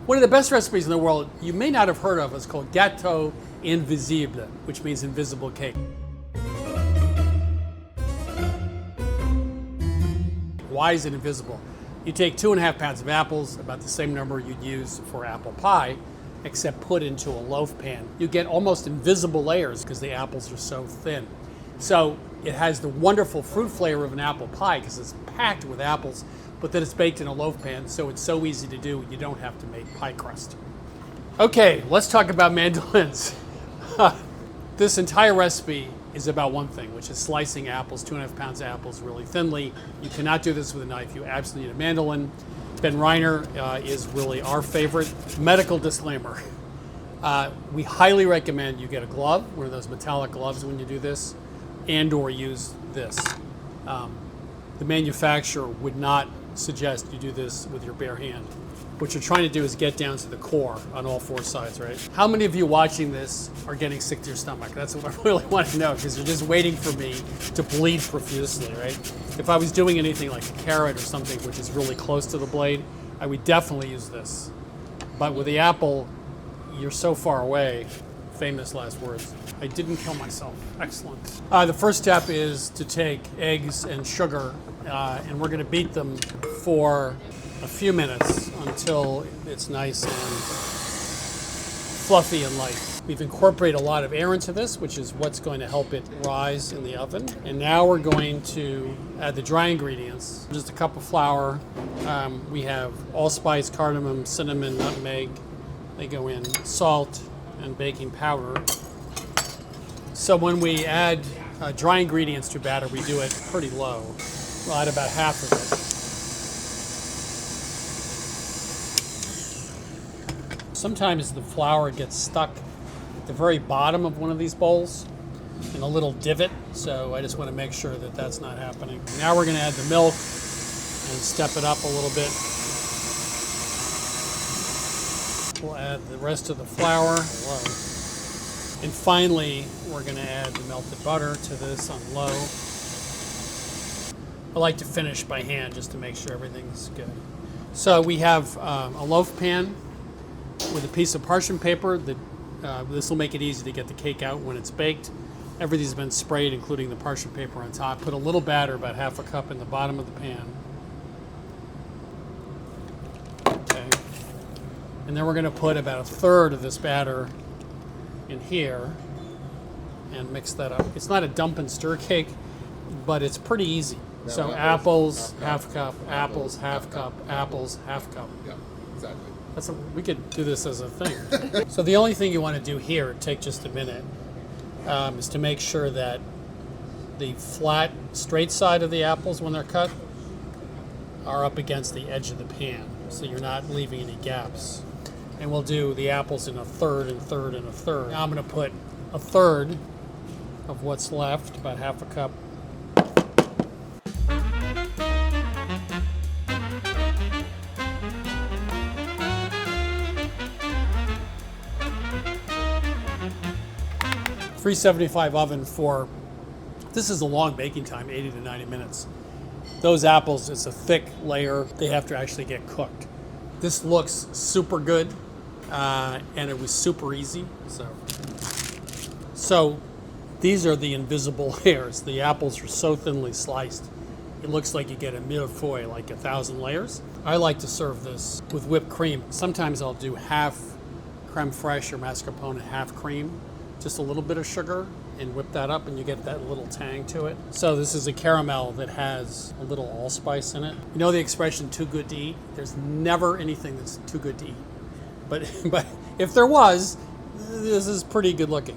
One of the best recipes in the world you may not have heard of is called gâteau invisible, which means invisible cake. Why is it invisible? You take 2.5 pounds of apples, about the same number you'd use for apple pie, except put into a loaf pan. You get almost invisible layers because the apples are so thin. So it has the wonderful fruit flavor of an apple pie because it's packed with apples, but then it's baked in a loaf pan, so it's so easy to do, you don't have to make pie crust. Okay, let's talk about mandolins. This entire recipe is about one thing, which is slicing apples, 2.5 pounds of apples really thinly. You cannot do this with a knife. You absolutely need a mandolin. Ben Reiner is really our favorite. Medical disclaimer. We highly recommend you get a glove, one of those metallic gloves when you do this, and or use this. The manufacturer would not suggest you do this with your bare hand. What you're trying to do is get down to the core on all 4 sides, right? How many of you watching this are getting sick to your stomach? That's what I really want to know, because you're just waiting for me to bleed profusely, right? If I was doing anything like a carrot or something which is really close to the blade, I would definitely use this. But with the apple, you're so far away. Famous last words. I didn't kill myself. Excellent. The first step is to take eggs and sugar, and we're going to beat them for a few minutes until it's nice and fluffy and light. We've incorporated a lot of air into this, which is what's going to help it rise in the oven. And now we're going to add the dry ingredients. Just a cup of flour. We have allspice, cardamom, cinnamon, nutmeg. They go in. Salt and baking powder. So when we add dry ingredients to batter, we do it pretty low. We'll add about half of it. Sometimes the flour gets stuck at the very bottom of one of these bowls in a little divot, so I just want to make sure that that's not happening. Now we're going to add the milk and step it up a little bit. We'll add the rest of the flour. And finally, we're going to add the melted butter to this on low. I like to finish by hand just to make sure everything's good. So we have a loaf pan with a piece of parchment paper. This will make it easy to get the cake out when it's baked. Everything's been sprayed, including the parchment paper on top. Put a little batter, about half a cup, in the bottom of the pan. Okay. And then we're going to put about 1/3 of this batter in here and mix that up. It's not a dump and stir cake, but it's pretty easy. No, so apples, half cup, apples, half cup, apples, half cup. Yeah, exactly. We could do this as a thing. So the only thing you want to do here, take just a minute, is to make sure that the flat, straight side of the apples, when they're cut, are up against the edge of the pan, so you're not leaving any gaps. And we'll do the apples in 1/3 and 1/3 and 1/3. Now I'm going to put 1/3 of what's left, about half a cup. $375 oven for, this is a long baking time, 80 to 90 minutes. Those apples, it's a thick layer. They have to actually get cooked. This looks super good, and it was super easy. So these are the invisible layers. The apples are so thinly sliced. It looks like you get a millefeuille, like 1,000 layers. I like to serve this with whipped cream. Sometimes I'll do half creme fraiche or mascarpone, half cream. Just a little bit of sugar, and whip that up, and you get that little tang to it. So this is a caramel that has a little allspice in it. You know the expression "too good to eat"? There's never anything that's too good to eat. But if there was, this is pretty good looking.